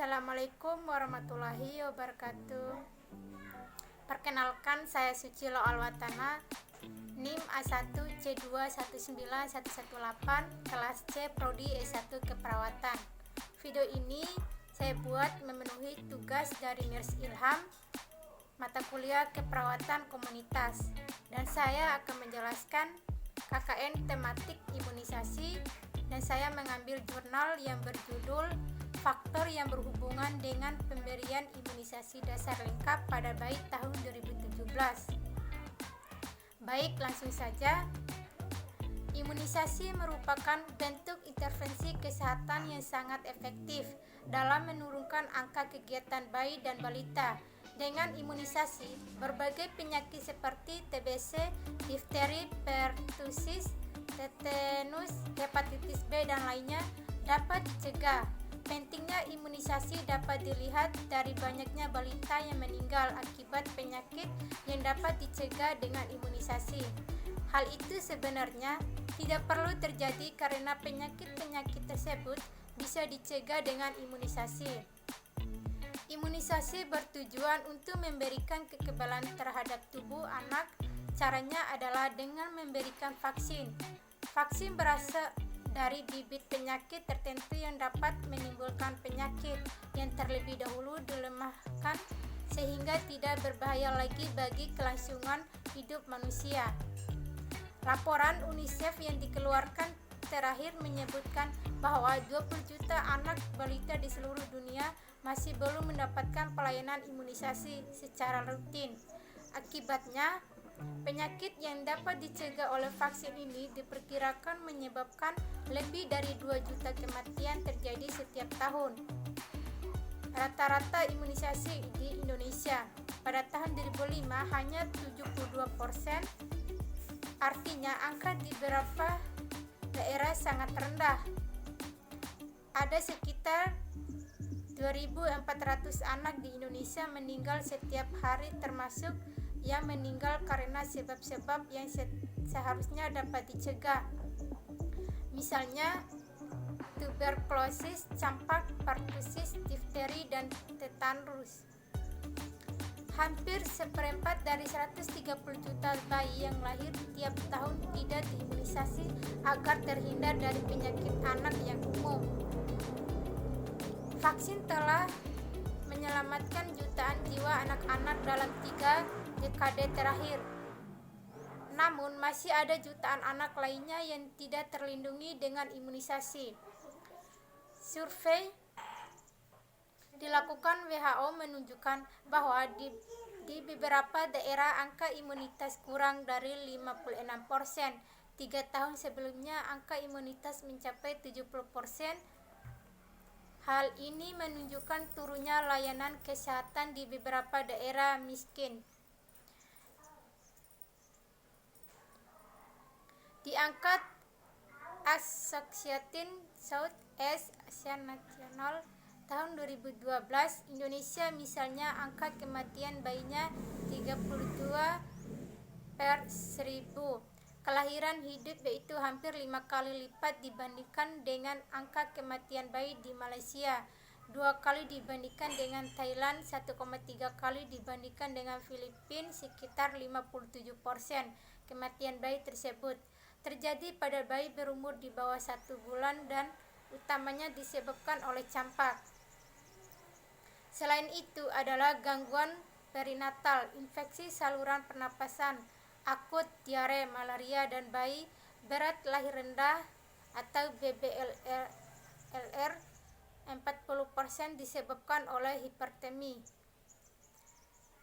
Assalamualaikum warahmatullahi wabarakatuh. Perkenalkan, saya Sucilo Alwatana, NIM A1C2191118, kelas C Prodi S1 Keperawatan. Video ini saya buat memenuhi tugas dari Nurs Ilham, mata kuliah keperawatan komunitas, dan saya akan menjelaskan KKN tematik imunisasi, dan saya mengambil jurnal yang berjudul Faktor yang berhubungan dengan pemberian imunisasi dasar lengkap pada bayi tahun 2017. Baik, langsung saja. Imunisasi merupakan bentuk intervensi kesehatan yang sangat efektif dalam menurunkan angka kegiatan bayi dan balita. Dengan imunisasi, berbagai penyakit seperti TBC, difteri, pertusis, tetanus, hepatitis B, dan lainnya dapat dicegah. Pentingnya imunisasi dapat dilihat dari banyaknya balita yang meninggal akibat penyakit yang dapat dicegah dengan imunisasi. Hal itu sebenarnya tidak perlu terjadi karena penyakit-penyakit tersebut bisa dicegah dengan imunisasi. Imunisasi bertujuan untuk memberikan kekebalan terhadap tubuh anak. Caranya adalah dengan memberikan vaksin. Vaksin berasal dari bibit penyakit tertentu yang dapat menimbulkan penyakit yang terlebih dahulu dilemahkan sehingga tidak berbahaya lagi bagi kelangsungan hidup manusia. Laporan UNICEF yang dikeluarkan terakhir menyebutkan bahwa 20 juta anak balita di seluruh dunia masih belum mendapatkan pelayanan imunisasi secara rutin. Akibatnya, penyakit yang dapat dicegah oleh vaksin ini diperkirakan menyebabkan lebih dari 2 juta kematian terjadi setiap tahun. Rata-rata imunisasi di Indonesia pada tahun 2005 hanya 72%, artinya angka di beberapa daerah sangat rendah. Ada sekitar 2.400 anak di Indonesia meninggal setiap hari, termasuk yang meninggal karena sebab-sebab yang seharusnya dapat dicegah. Misalnya tuberkulosis, campak, pertusis, difteri, dan tetanus. Hampir seperempat dari 130 juta bayi yang lahir tiap tahun tidak diimunisasi agar terhindar dari penyakit anak yang umum. Vaksin telah menyelamatkan jutaan jiwa anak-anak dalam 3 dekade terakhir. Namun, masih ada jutaan anak lainnya yang tidak terlindungi dengan imunisasi. Survei dilakukan WHO menunjukkan bahwa di beberapa daerah angka imunitas kurang dari 56%. 3 tahun sebelumnya angka imunitas mencapai 70%. Hal ini menunjukkan turunnya layanan kesehatan di beberapa daerah miskin. Diangkat Association South East Asian National tahun 2012, Indonesia misalnya angka kematian bayinya 32 per 1000 kelahiran hidup, yaitu hampir 5 kali lipat dibandingkan dengan angka kematian bayi di Malaysia, 2 kali dibandingkan dengan Thailand, 1,3 kali dibandingkan dengan Filipina. Sekitar 57% kematian bayi tersebut terjadi pada bayi berumur di bawah 1 bulan dan utamanya disebabkan oleh campak. Selain itu adalah gangguan perinatal, infeksi saluran pernapasan akut, diare, malaria, dan bayi berat lahir rendah atau BBLR. 40% disebabkan oleh hipertemi,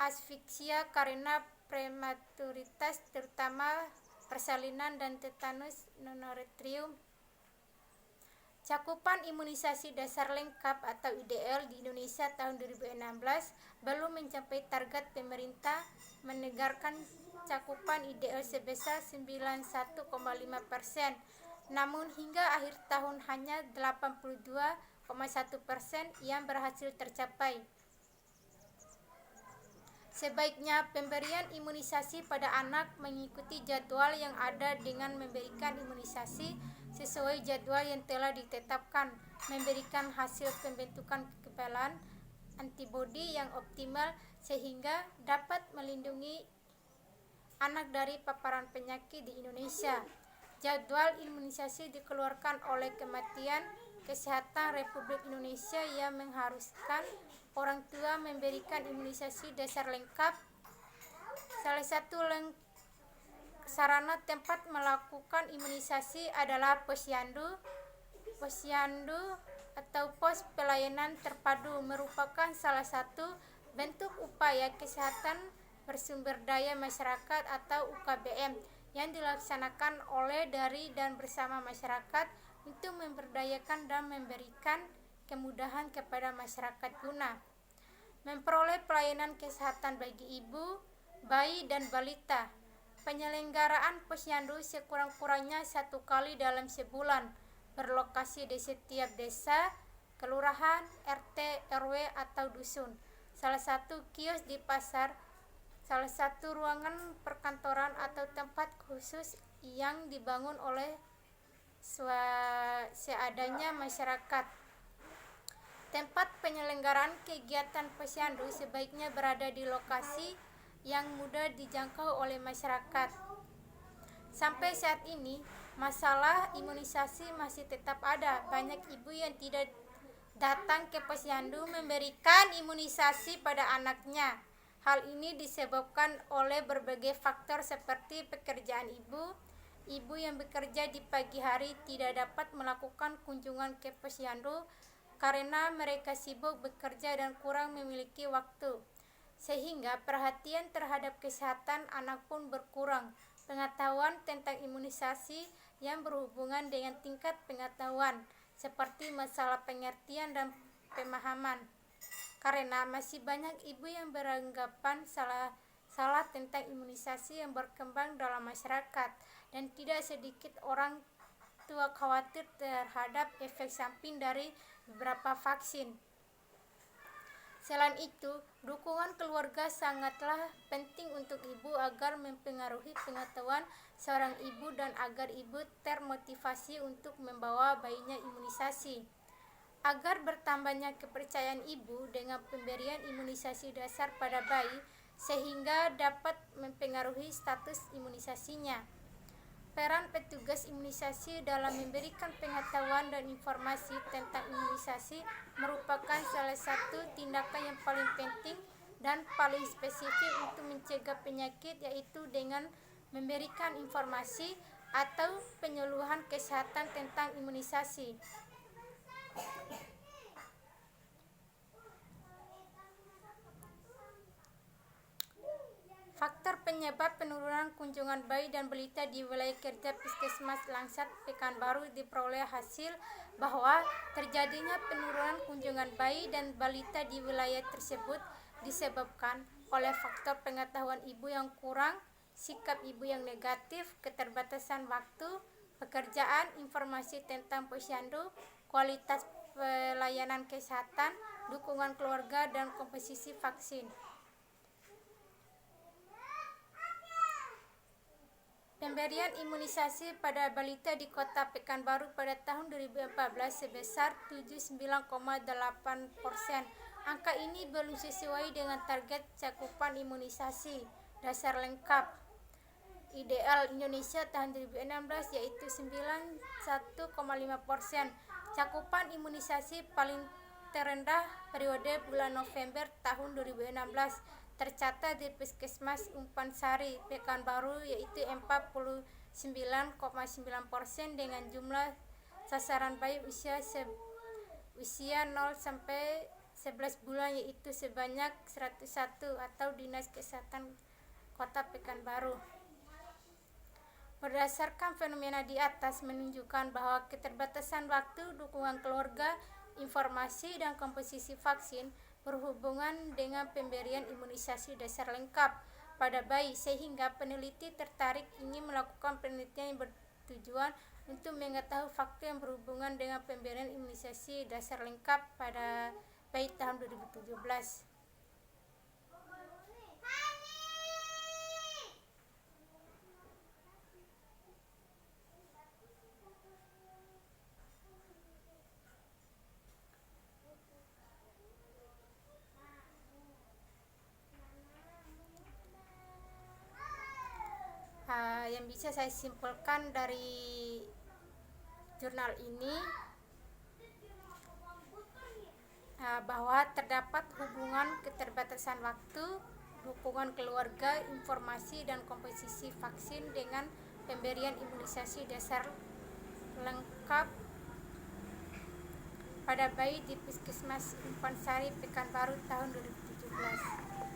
asfiksia karena prematuritas terutama persalinan, dan tetanus nonoretrium. Cakupan imunisasi dasar lengkap atau IDL di Indonesia tahun 2016 belum mencapai target pemerintah menegarkan cakupan IDL sebesar 91,5%. Namun hingga akhir tahun hanya 82,1% yang berhasil tercapai. Sebaiknya pemberian imunisasi pada anak mengikuti jadwal yang ada dengan memberikan imunisasi sesuai jadwal yang telah ditetapkan, memberikan hasil pembentukan kekebalan antibodi yang optimal sehingga dapat melindungi anak dari paparan penyakit di Indonesia. Jadwal imunisasi dikeluarkan oleh Kementerian Kesehatan Republik Indonesia yang mengharuskan orang tua memberikan imunisasi dasar lengkap. Salah satu sarana tempat melakukan imunisasi adalah posyandu atau pos pelayanan terpadu, merupakan salah satu bentuk upaya kesehatan bersumber daya masyarakat atau UKBM yang dilaksanakan oleh dari dan bersama masyarakat untuk memberdayakan dan memberikan kemudahan kepada masyarakat guna memperoleh pelayanan kesehatan bagi ibu, bayi, dan balita. Penyelenggaraan posyandu sekurang-kurangnya 1 kali dalam sebulan, berlokasi di setiap desa, kelurahan, RT, RW, atau dusun. Salah satu kios di pasar, salah satu ruangan perkantoran atau tempat khusus yang dibangun oleh seadanya masyarakat. Tempat penyelenggaraan kegiatan posyandu sebaiknya berada di lokasi yang mudah dijangkau oleh masyarakat. Sampai saat ini, masalah imunisasi masih tetap ada. Banyak ibu yang tidak datang ke posyandu memberikan imunisasi pada anaknya. Hal ini disebabkan oleh berbagai faktor seperti pekerjaan ibu yang bekerja di pagi hari tidak dapat melakukan kunjungan ke posyandu karena mereka sibuk bekerja dan kurang memiliki waktu, sehingga perhatian terhadap kesehatan anak pun berkurang. Pengetahuan tentang imunisasi yang berhubungan dengan tingkat pengetahuan, seperti masalah pengertian dan pemahaman, karena masih banyak ibu yang beranggapan salah tentang imunisasi yang berkembang dalam masyarakat, dan tidak sedikit orang tua khawatir terhadap efek samping dari beberapa vaksin. Selain itu, dukungan keluarga sangatlah penting untuk ibu agar mempengaruhi pengetahuan seorang ibu dan agar ibu termotivasi untuk membawa bayinya imunisasi. Agar bertambahnya kepercayaan ibu dengan pemberian imunisasi dasar pada bayi sehingga dapat mempengaruhi status imunisasinya. Peran petugas imunisasi dalam memberikan pengetahuan dan informasi tentang imunisasi merupakan salah satu tindakan yang paling penting dan paling spesifik untuk mencegah penyakit, yaitu dengan memberikan informasi atau penyuluhan kesehatan tentang imunisasi. Faktor penyebab penurunan kunjungan bayi dan balita di wilayah kerja Puskesmas Langsat Pekanbaru diperoleh hasil bahwa terjadinya penurunan kunjungan bayi dan balita di wilayah tersebut disebabkan oleh faktor pengetahuan ibu yang kurang, sikap ibu yang negatif, keterbatasan waktu, pekerjaan, informasi tentang posyandu, kualitas pelayanan kesehatan, dukungan keluarga, dan komposisi vaksin. Pemberian imunisasi pada balita di Kota Pekanbaru pada tahun 2014 sebesar 79,8%. Angka ini belum sesuai dengan target cakupan imunisasi dasar lengkap ideal Indonesia tahun 2016, yaitu 91,5%. Cakupan imunisasi paling terendah periode bulan November tahun 2016 tercatat di Puskesmas Umpan Sari, Pekanbaru, yaitu 49,9% dengan jumlah sasaran bayi usia 0 sampai 11 bulan yaitu sebanyak 101 atau Dinas Kesehatan Kota Pekanbaru. Berdasarkan fenomena di atas menunjukkan bahwa keterbatasan waktu, dukungan keluarga, informasi, dan komposisi vaksin berhubungan dengan pemberian imunisasi dasar lengkap pada bayi, sehingga peneliti tertarik ingin melakukan penelitian yang bertujuan untuk mengetahui faktor yang berhubungan dengan pemberian imunisasi dasar lengkap pada bayi tahun 2017. yang bisa saya simpulkan dari jurnal ini bahwa terdapat hubungan keterbatasan waktu, dukungan keluarga, informasi dan komposisi vaksin dengan pemberian imunisasi dasar lengkap pada bayi di Puskesmas Infansari Pekanbaru tahun 2017.